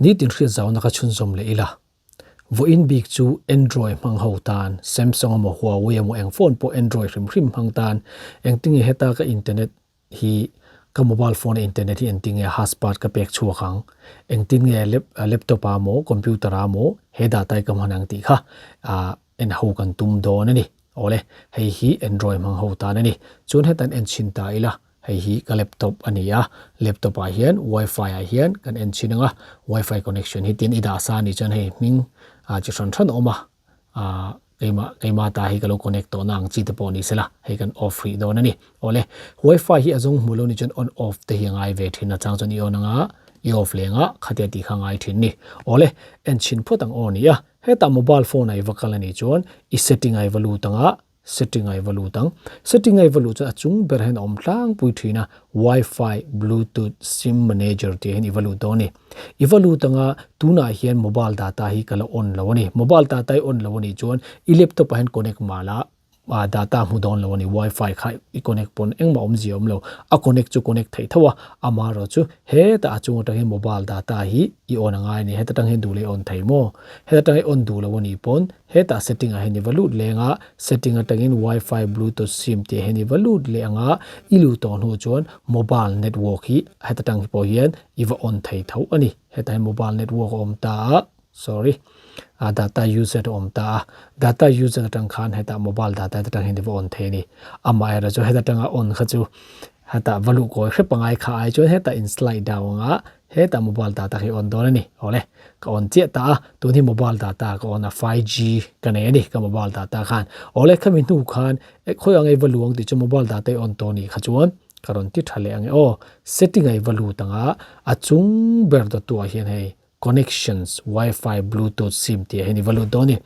Nitin Hriatzau naka chun som le ila vo in big chu Android mang ho tan Samsung mo Huawei mo eng phone po Android rim hang tan eng tingi heta ka internet hi ka mobile phone internet hi eng tingi hotspot ka pekchhuah hang eng tingi laptop mo computer mo he data ka manang ti kha en ho kan tum do na ni ole hei hi Android mang ho tan ani chun hetan en chinta ila hei hi ka laptop ania laptop a hian Wifi a hian kan en chinanga Wifi connection hi tin ida sa ni chan hei ming chi than than oma keima ta hi kalo connect to nang chi te poni sela hei kan off hi do na ni ole Wifi hi azong mulo ni chan on off te hi ngai ve thina chang chon i onanga i off lenga khate ti khangai thin ni ole en chin photang on ya heta mobile phone ai vakalani chon I setting ai valu tanga setting ai valu chu achung ber hen om tlang pui thina Wi-Fi Bluetooth sim manager te hen evalu to ni evalu tanga tuna hian mobile data hi kala on lawani mobile data on lawani chon I laptop hen connect mala data mu don lawani Wi-Fi kha I connect pon engma om jiom lo a connect chu connect thai thawa amaro chu he ta achung ta hi mobile data hi I on angai ni he ta tang hen du le on thai mo he ta on du lawani pon he ta setting a hen evalu lenga setting a tangin Wi-Fi Bluetooth sim te hen evalu lenga ilu ton hu chon mobile network hi he ta tang po hian iwa on thai thau ani he ta mobile network om ta sorry data user om ta data user tang khan heta mobile data tang hin on the ni ama era jo heta tang on kha chu heta valu ko hre pangai kha ai jo heta in slide down nga heta mobile data hi on don ni ole ka on che ta tu ni mobile data ka on a 5G ka ne ni ka mobile data khan ole khamin nu khan khoi angai valuang ti chu mobile data on to ni kha chuan karon ti thale ange o setting ai valu tanga achung ber do tu hian hei connections Wi-Fi Bluetooth sim te hen evalu doni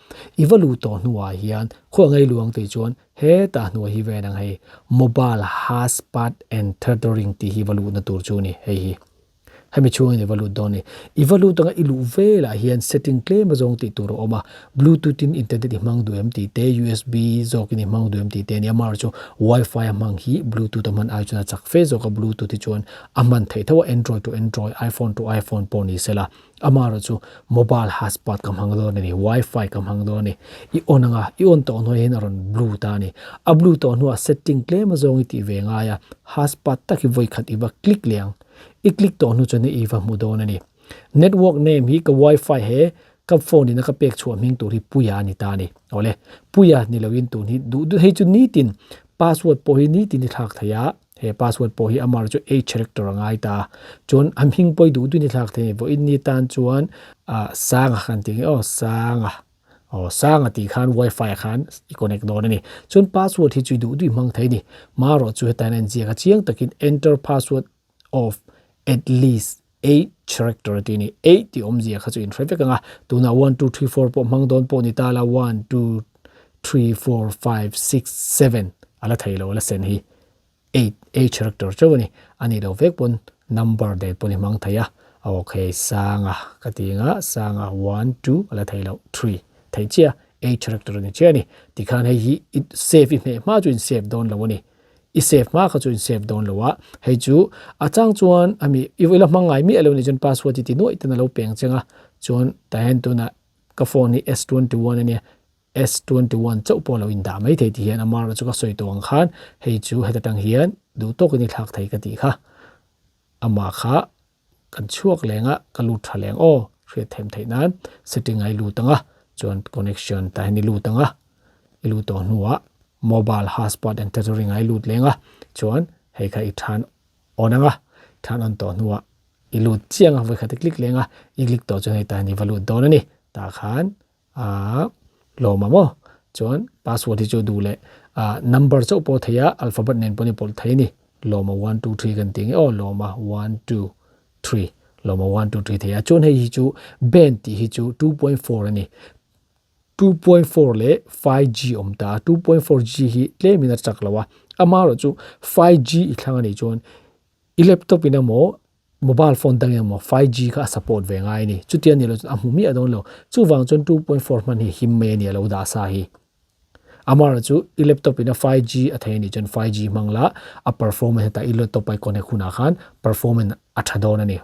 evalu to nuwa hian khongai luang te chuan he ta nu hi ve nang hei mobile hotspot and tethering ti hi valu na tur chu ni hei hi hemi chuan evalu doni evalu tanga ilu vela hian setting claim zong ti tur oma Bluetooth in internet hi mang du MT te USB zok ni mang du MT te ni amar chu Wi-Fi mang hi Bluetooth man ai chuna chak fe zok Bluetooth ti chuan aman thei thawa Android to Android iPhone to iPhone poni sela amaro chu mobile hotspot kam hang do ni Wi-Fi kam hang do ni I onanga I on to no hen aron blue ta ni a blue to no setting claim zong ti ve nga ya hotspot ta ki voi khat iba click liang I click to nu chani iwa mu do na ni network name hi ka Wi-Fi he ka phone ni ka pekchhuah ming tu ri puya ni ta ni ole puya ni login tu ni du he chu nitin password po hi nitin ni thak thaya he password po hi amar chu 8 character ngai ta chon am hing poi du ni thak the vo in ni tan chuan sanga khan ti o sanga ti khan Wi-Fi khan I connect do ni chon password hi chu du mang thai ni maro chu hetan en ji ka chiang takin enter password of at least 8 character tini 8 ti omzia kha chu in traffic nga tuna 1 2 3 4 po mang don po ni tala 1 2 3 4 5 6 7 ala thailo ala sen hi 8 character chawani ani do vek pon number de poni mang thaya okay sanga katinga sanga 1 2 ala thailo 3 thaichia 8 character ni chani tikhan hi it save me ma chu in save don lawani I save ma kha chu in save don lowa hei chu achang chuan ami ivela mangai mi alo ni jon password ti no itana lo peng chenga chuan ta hen tu na ka phone ni S21 ani S21 chau po lo in da mai thei ti hian amar chu ka soi tong khan hei chu heta tang hian du to ni thak thei ka ti kha ama kha kan chuak lenga ka lu thaleng o hre them thei nan setting ai lu tanga chuan connection ta ni lu tanga ilu to nuwa mobile hotspot and tethering ai lut lenga chuan hei kha I than onanga than on to nuwa ilu chianga voi kha click lenga I click to chu hei ta ni valu don ani ta khan lo mamo chuan password hi chu du le number chu po thaya alphabet nen poni pol thai ni loma 1 2 3 kan ting o loma 1 2 3 loma 1 2 3 thaya chon hei hi chu ben ti hi chu 2.4 ani 2.4 le 5G omta 2.4G hi le mina chaklawa amaro chu 5G I thangani chon I laptop ina mo mobile phone tang mo 5G ka support ve ngai ni chutian ni lo amumi adon lo chu wang chon 2.4 man hi himme ni lo da sa hi amara chu I laptop ina 5G athai ni chon 5G mangla a performance ta I laptop ai connect khuna khan performance athadon ani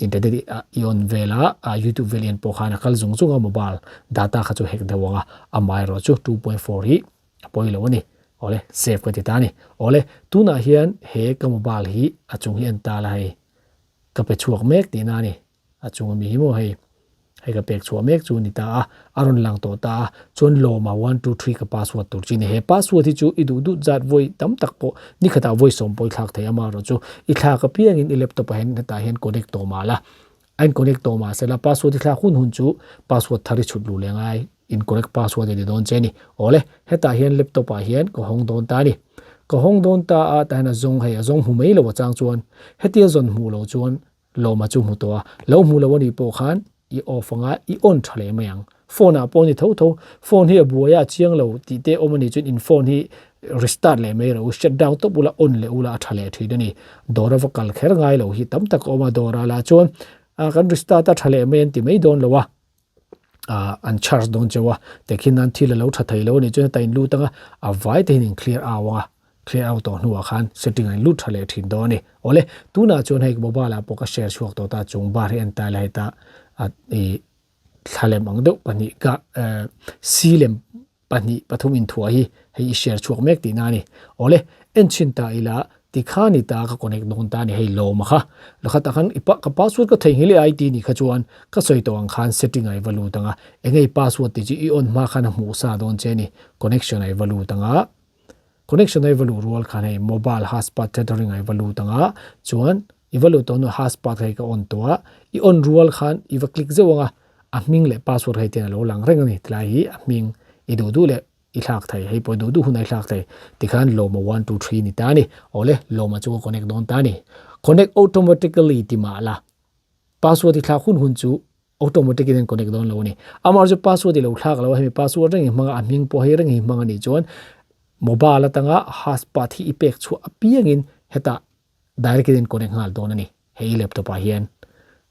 internet ion vela YouTube velian po khana kal zung zunga mobile data kha chu hek dawanga amai ro chu 2.4 hi poilo ni ole save ka ti tani ole tuna hian he ka mobile hi achung hian ta lai ka pekchhuak mek ti na ni achung mi hi mo hei hei ka pekchhuak mek chu ni ta aron lang to ta chon lo ma 1 2 3 ka password tur chi ni he password hi chu idu du zat voi tam tak po ni khata voi som poi thak thei ama ro chu I thla ka piang in laptop hen ta hen connect to ma la an connect to ma se la password thla hun hun chu password thari chut lu lengai incorrect password de don cheni ole heta hian laptop a hian ko hong don ta ni ko hong don ta a ta na zong hei a zong hu mei lo chang chuan hetia zon hu lo chuan lo ma chu mu to lo mu lo ni po khan I off nga I on thale mayang phone a poni tho tho phone hi buaya chiang lo ti te omani chun in phone hi restart le mai ro shut down to bula on le ula thale thi dani dora vakal kher ngai lo hi tam tak oma dora la chon kan restart ta thale men ti mai don lowa an charge don chewa tekhin an thil lo tha thai lo ni chun tain lu tanga a vai te nin clear awa clear out to nuwa khan setting an lu thale thin do ni ole tuna chon hei mobile app ka share chuak to ta chung bar hi an ta lai ta thalem ang do pani ka silem pani pathum in thua hi hei share chuak mek ti na ni ole enchin ta ila tikhani ta ka connect don ta ni hei lo ma kha lakha ta khan ipa ka password ka thei hili IT ni kha chuan ka soi to ang khan setting ai valu tanga engei password ti ji I on ma khan mu sa don che ni connection ai valu tanga connection ai valu role khan hei mobile hotspot tethering ai valu tanga chuan I valu to no hotspot hei ka on to I on role khan I va click zewanga aming le password hei ten lo lang reng ni tlai hi aming I du le I thak thai hei po du hunai thak thai tikhan lo ma 1 2 3 ni ta ni ole lo ma chu connect don ta ni connect automatically ti ma la password I thak hun chu automatically connect don lo ni amar ju password lo thak lo hemi password reng hmanga aming po hei reng hi hmanga ni chon mobile atanga hotspot hi ipek chu apiang in heta directly connect ngal don ni hei laptop a hian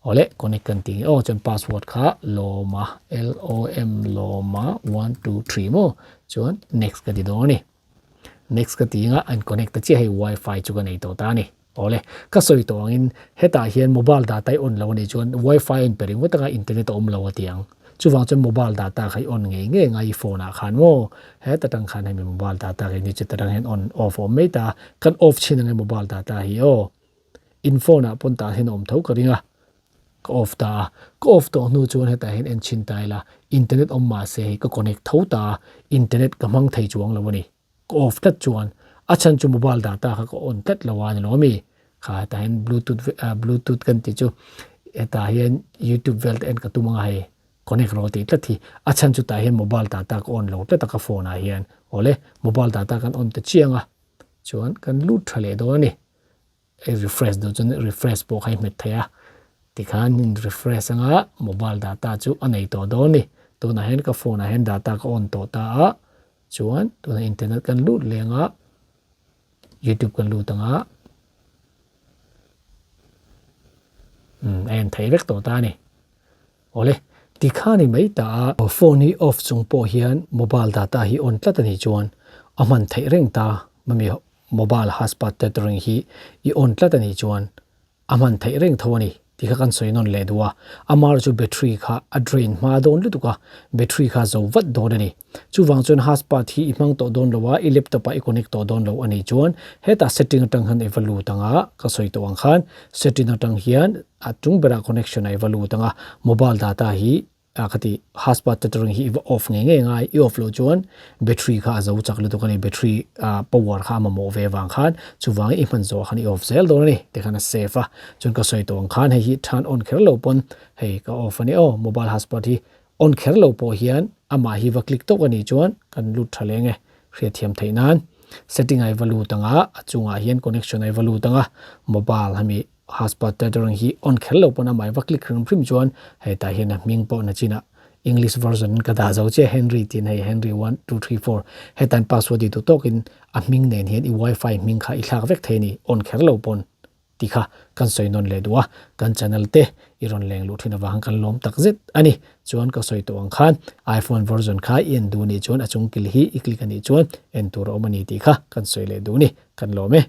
ole connect kan ti chon password kha loma LOM loma 1 2 3 mo chon next ka di do ni next ka ti nga an connect chi hei wifi chu ka nei to ta ni ole ka soi to in heta hian mobile data on lo ni chon wifi in pering wata internet om lo atiang chuwang chon mobile data khai on ngei ngai phone a khan mo heta tang khan hei mobile data ge ni chitang hen on off o meta kan off chin ngai mobile data hi in phone a pon ta hen om tho ka ringa off to nu chuan heta hen en chin tai la internet om ma se ka connect tho ta internet ka mang thei chuang lo ni ko off tat chuan achan chu mobile data ka ko on tat lawan lo mi kha ta hen bluetooth kan ti chu eta hen YouTube vel en ka tumanga hai connect ro ti tlathi achan chu ta hen mobile data ka on lo ta ka phone a hian ole mobile data kan on ta chianga chuan kan lut thale do ni refresh do chun refresh po khai met thaya tikhan in refresh nga mobile data chu anei to do ni to na hen ka phone a hen data ka on to ta chuan to na internet kan lut lenga YouTube kan lut anga en thei vek to ta ni ole tikhani mai ta phone hi off chung po hian mobile data hi on tlatani chuan aman thei reng ta mami mobile hotspot tethering hi I on tlatani chuan aman thei reng thawani tikha kan soinon le duwa amar chu battery kha a drain ma don lu tuka battery kha zo wat don ani chuwang chon hotspot hi imang to don lowa I laptop a connect to don lo ani chuan heta setting tang han evalu tanga ka soi to ang khan setting tang hian atung bera connection ai evalu tanga mobile data hi akati hotspot tethering hi off ngai I off lo chuan battery kha zo chak lu to kani battery power kha ma mo ve wang khan chuwang I man zo khani off zel do ni te khana safe a chun ka soi to ang khan hei hi turn on kher lo pon hei ka off ani mobile hotspot hi on kher lo po hian ama hi wa click to ani chuan kan lut thalenge thiam theinan setting ai valu tanga achunga hian connection ai valu tanga mobile hami hotspot tethering hi on khel lo pona mai wa click ring prim chuan hei ta hian ming po na china English version ka da zo che Henry tin hei Henry 1 2 3 4 hetan password tu tokin a ming nen hian I wifi ming kha I thlak vek theini on khel lo pon tikha kan soinon le duwa kan channel te iron leng lu thina wang kan lom tak zet ani chuan ka soi to ang khan iPhone version kha en du ni chuan achung kil hi iklik ani chuan en tur omani tikha kan soi le du ni kan lome